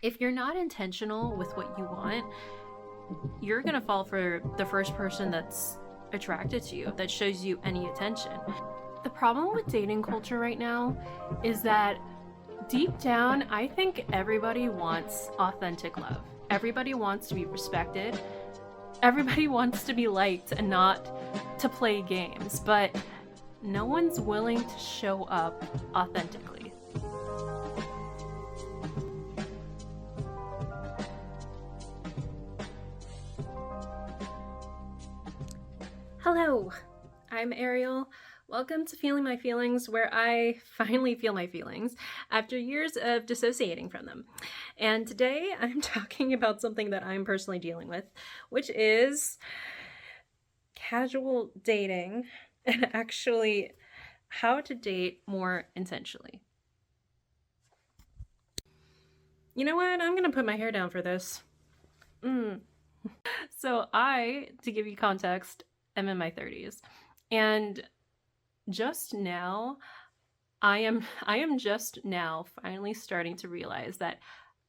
If you're not intentional with what you want, you're gonna fall for the first person that's attracted to you, that shows you any attention. The problem with dating culture right now is that deep down, I think everybody wants authentic love. Everybody wants to be respected. Everybody wants to be liked and not to play games, but no one's willing to show up authentically. Hello, I'm Ariel. Welcome to Feeling My Feelings, where I finally feel my feelings after years of dissociating from them. And today I'm talking about something that I'm personally dealing with, which is casual dating and actually how to date more intentionally. You know what? I'm going to put my hair down for this. So to give you context, I'm in my 30s. And just now, I am just now finally starting to realize that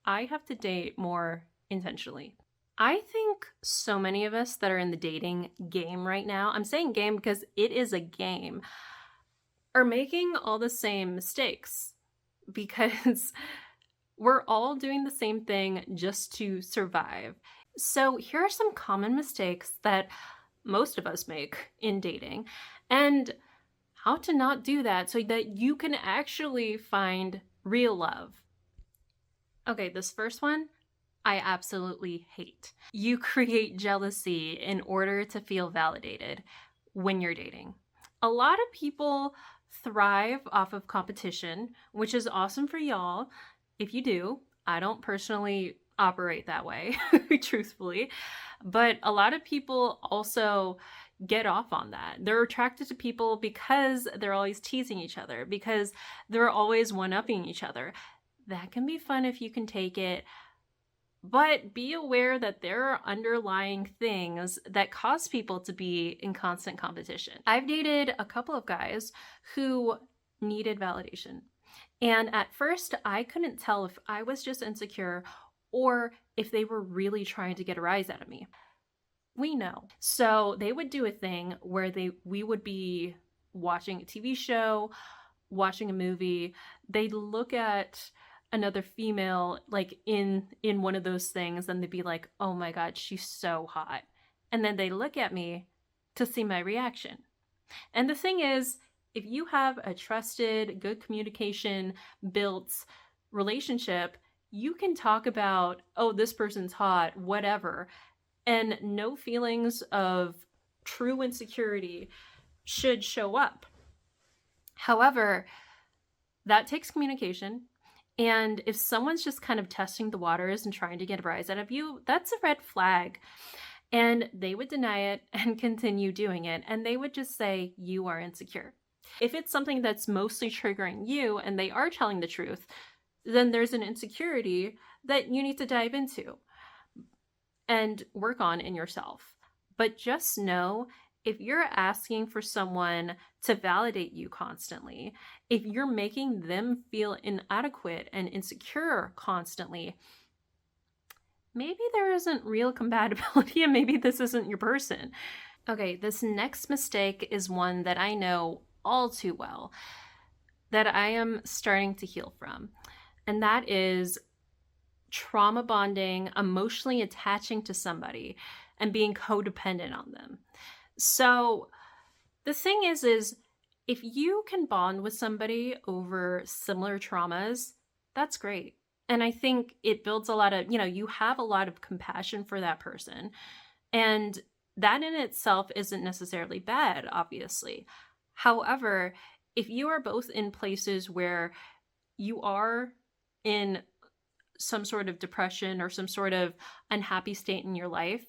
I have to date more intentionally. I think so many of us that are in the dating game right now, I'm saying game because it is a game, are making all the same mistakes because we're all doing the same thing just to survive. So here are some common mistakes that most of us make in dating and how to not do that so that you can actually find real love. Okay, this first one, I absolutely hate. You create jealousy in order to feel validated when you're dating. A lot of people thrive off of competition, which is awesome for y'all. If you do, I don't personally operate that way, truthfully. But a lot of people also get off on that. They're attracted to people because they're always teasing each other, because they're always one-upping each other. That can be fun if you can take it, but be aware that there are underlying things that cause people to be in constant competition. I've dated a couple of guys who needed validation. And at first, I couldn't tell if I was just insecure or if they were really trying to get a rise out of me. We know. So they would do a thing where we would be watching a TV show, watching a movie. They'd look at another female like in one of those things and they'd be like, oh my God, she's so hot. And then they look at me to see my reaction. And the thing is, if you have a trusted, good communication built relationship, you can talk about, oh, this person's hot, whatever, and no feelings of true insecurity should show up. However, that takes communication. And if someone's just kind of testing the waters and trying to get a rise out of you, that's a red flag. And they would deny it and continue doing it. And they would just say, you are insecure. If it's something that's mostly triggering you and they are telling the truth, then there's an insecurity that you need to dive into and work on in yourself. But just know, if you're asking for someone to validate you constantly, if you're making them feel inadequate and insecure constantly, maybe there isn't real compatibility and maybe this isn't your person. Okay, this next mistake is one that I know all too well, that I am starting to heal from. And that is trauma bonding, emotionally attaching to somebody and being codependent on them. So the thing is if you can bond with somebody over similar traumas, that's great. And I think it builds a lot of, you have a lot of compassion for that person. And that in itself isn't necessarily bad, obviously. However, if you are both in places where you are in some sort of depression or some sort of unhappy state in your life,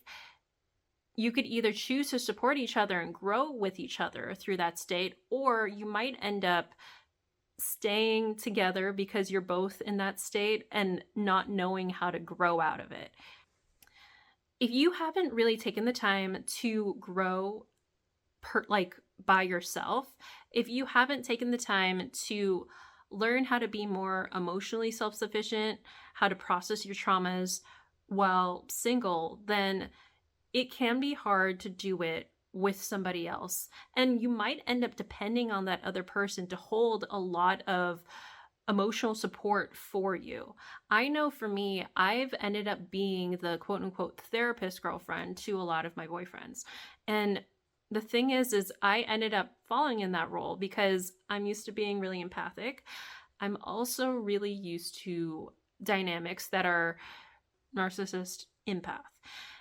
you could either choose to support each other and grow with each other through that state, or you might end up staying together because you're both in that state and not knowing how to grow out of it. If you haven't really taken the time to grow by yourself, if you haven't taken the time to learn how to be more emotionally self-sufficient, how to process your traumas while single, then it can be hard to do it with somebody else. And you might end up depending on that other person to hold a lot of emotional support for you. I know for me, I've ended up being the quote unquote therapist girlfriend to a lot of my boyfriends. And the thing is I ended up falling in that role because I'm used to being really empathic. I'm also really used to dynamics that are narcissist empath.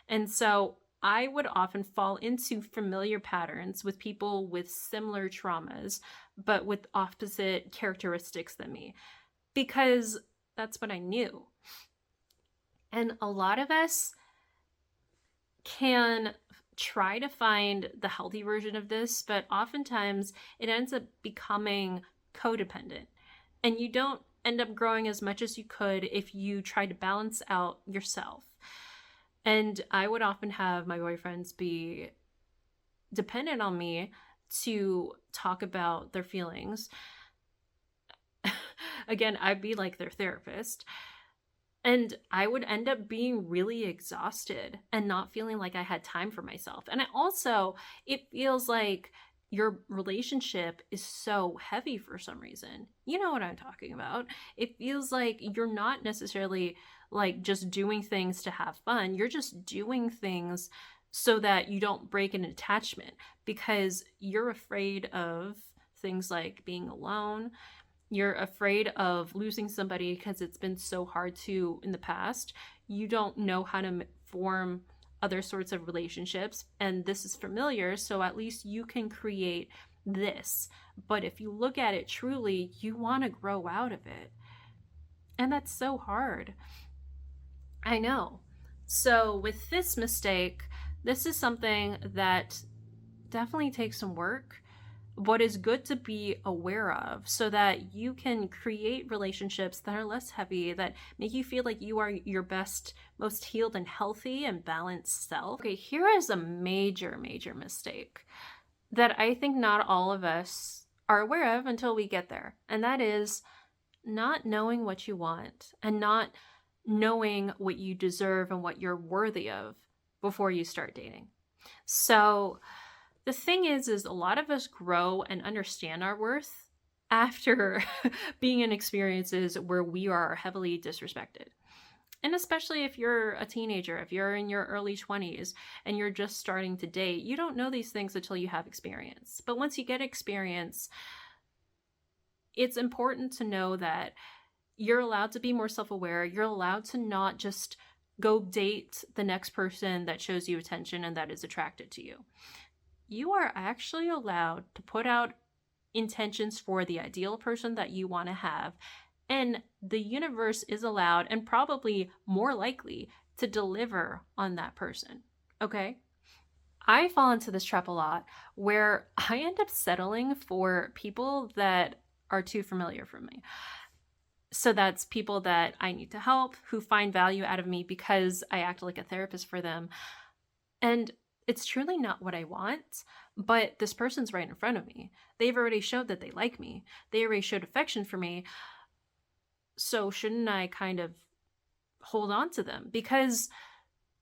And so I would often fall into familiar patterns with people with similar traumas, but with opposite characteristics than me, because that's what I knew. And a lot of us can try to find the healthy version of this, but oftentimes it ends up becoming codependent. And you don't end up growing as much as you could if you try to balance out yourself. And I would often have my boyfriends be dependent on me to talk about their feelings. Again, I'd be like their therapist. And I would end up being really exhausted and not feeling like I had time for myself. And it feels like your relationship is so heavy for some reason. You know what I'm talking about. It feels like you're not necessarily like just doing things to have fun. You're just doing things so that you don't break an attachment because you're afraid of things like being alone. You're afraid of losing somebody because it's been so hard to in the past. You don't know how to form other sorts of relationships, and this is familiar, so at least you can create this. But if you look at it truly, you want to grow out of it. And that's so hard. I know. So with this mistake, this is something that definitely takes some work, but is good to be aware of so that you can create relationships that are less heavy, that make you feel like you are your best, most healed and healthy and balanced self. Okay, here is a major, major mistake that I think not all of us are aware of until we get there. And that is not knowing what you want and not knowing what you deserve and what you're worthy of before you start dating. So the thing is a lot of us grow and understand our worth after being in experiences where we are heavily disrespected. And especially if you're a teenager, if you're in your early 20s and you're just starting to date, you don't know these things until you have experience. But once you get experience, it's important to know that you're allowed to be more self-aware. You're allowed to not just go date the next person that shows you attention and that is attracted to you. You are actually allowed to put out intentions for the ideal person that you want to have. And the universe is allowed and probably more likely to deliver on that person. Okay? I fall into this trap a lot where I end up settling for people that are too familiar for me. So that's people that I need to help, who find value out of me because I act like a therapist for them. And it's truly not what I want, but this person's right in front of me. They've already showed that they like me. They already showed affection for me. So shouldn't I kind of hold on to them? Because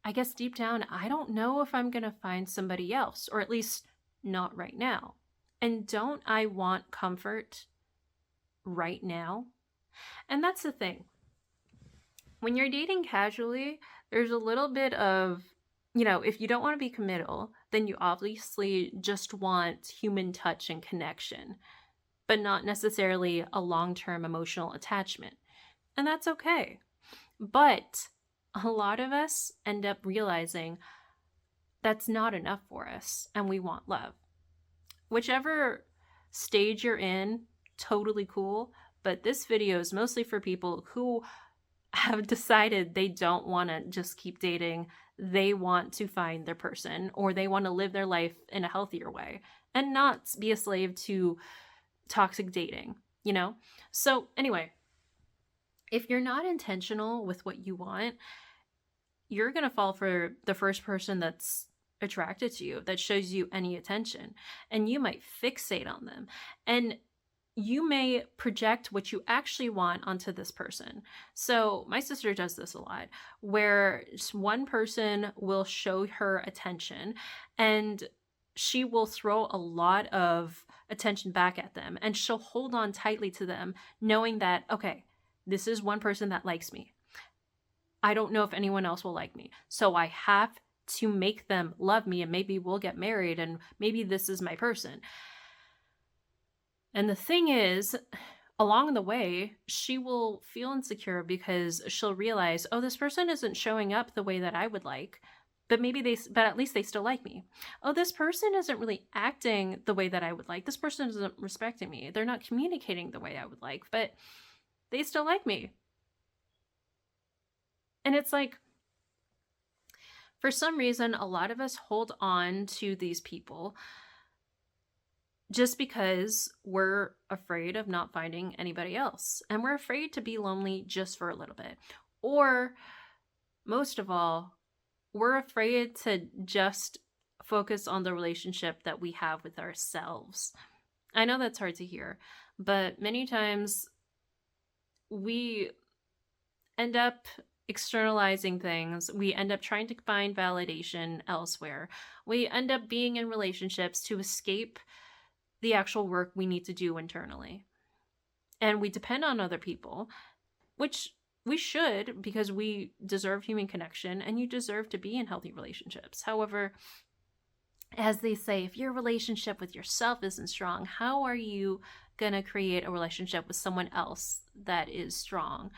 I guess deep down, I don't know if I'm going to find somebody else, or at least not right now. And don't I want comfort right now? And that's the thing. When you're dating casually, there's a little bit of, if you don't want to be committal, then you obviously just want human touch and connection, but not necessarily a long-term emotional attachment. And that's okay. But a lot of us end up realizing that's not enough for us and we want love. Whichever stage you're in, totally cool. But this video is mostly for people who have decided they don't want to just keep dating. They want to find their person, or they want to live their life in a healthier way and not be a slave to toxic dating, So anyway, if you're not intentional with what you want, you're going to fall for the first person that's attracted to you, that shows you any attention, and you might fixate on them. And you may project what you actually want onto this person. So my sister does this a lot, where one person will show her attention and she will throw a lot of attention back at them, and she'll hold on tightly to them, knowing that, okay, this is one person that likes me. I don't know if anyone else will like me, so I have to make them love me, and maybe we'll get married, and maybe this is my person. And the thing is, along the way, she will feel insecure because she'll realize, oh, this person isn't showing up the way that I would like, but at least they still like me. Oh, this person isn't really acting the way that I would like. This person isn't respecting me. They're not communicating the way I would like, but they still like me. And it's like, for some reason, a lot of us hold on to these people just because we're afraid of not finding anybody else. And we're afraid to be lonely just for a little bit. Or, most of all, we're afraid to just focus on the relationship that we have with ourselves. I know that's hard to hear, but many times we end up externalizing things. We end up trying to find validation elsewhere. We end up being in relationships to escape the actual work we need to do internally. And we depend on other people, which we should, because we deserve human connection and you deserve to be in healthy relationships. However, as they say, if your relationship with yourself isn't strong, how are you going to create a relationship with someone else that is strong?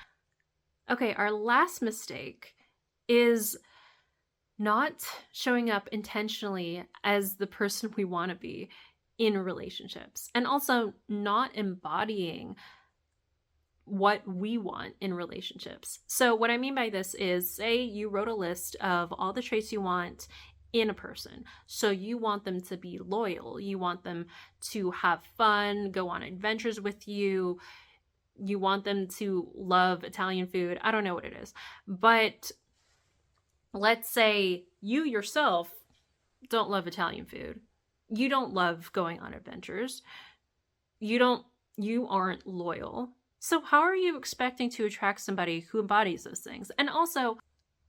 Okay, our last mistake is not showing up intentionally as the person we want to be in relationships, and also not embodying what we want in relationships. So what I mean by this is, say you wrote a list of all the traits you want in a person. So you want them to be loyal, you want them to have fun, go on adventures with you, you want them to love Italian food. I don't know what it is, but let's say you yourself don't love Italian food. You don't love going on adventures. You aren't loyal. So how are you expecting to attract somebody who embodies those things? And also,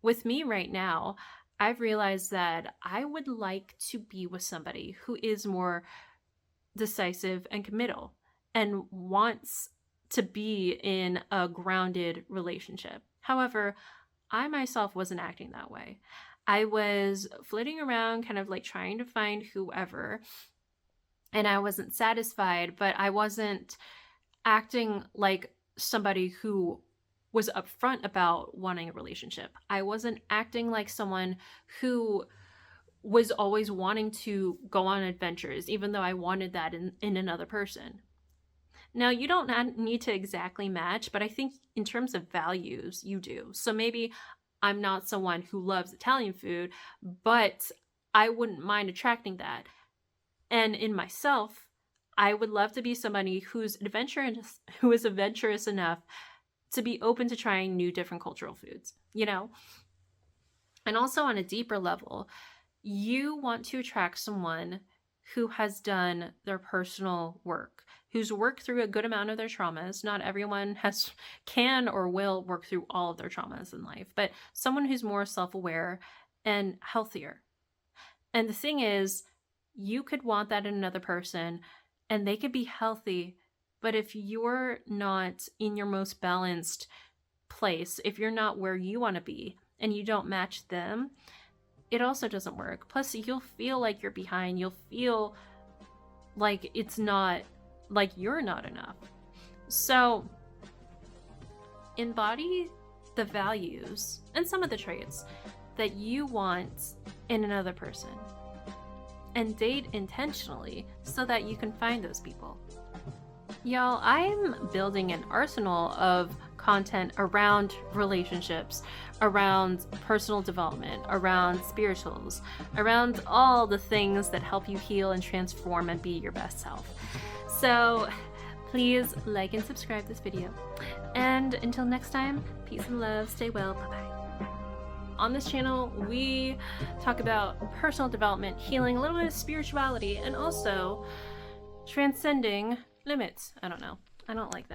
with me right now, I've realized that I would like to be with somebody who is more decisive and committal and wants to be in a grounded relationship. However, I myself wasn't acting that way. I was flitting around, kind of like trying to find whoever, and I wasn't satisfied, but I wasn't acting like somebody who was upfront about wanting a relationship. I wasn't acting like someone who was always wanting to go on adventures, even though I wanted that in another person. Now, you don't need to exactly match, but I think in terms of values, you do. So maybe I'm not someone who loves Italian food, but I wouldn't mind attracting that. And in myself, I would love to be somebody who is adventurous enough to be open to trying new, different cultural foods, you know? And also on a deeper level, you want to attract someone who has done their personal work, who's worked through a good amount of their traumas. Not everyone can or will work through all of their traumas in life, but someone who's more self-aware and healthier. And the thing is, you could want that in another person and they could be healthy, but if you're not in your most balanced place, if you're not where you want to be and you don't match them, it also doesn't work. Plus, you'll feel like you're behind. You'll feel like you're not enough. So embody the values and some of the traits that you want in another person, and date intentionally so that you can find those people. Y'all, I'm building an arsenal of content around relationships, around personal development, around spirituals, around all the things that help you heal and transform and be your best self. So please like and subscribe this video. And until next time, peace and love, stay well, bye-bye. On this channel, we talk about personal development, healing, a little bit of spirituality, and also transcending limits. I don't know. I don't like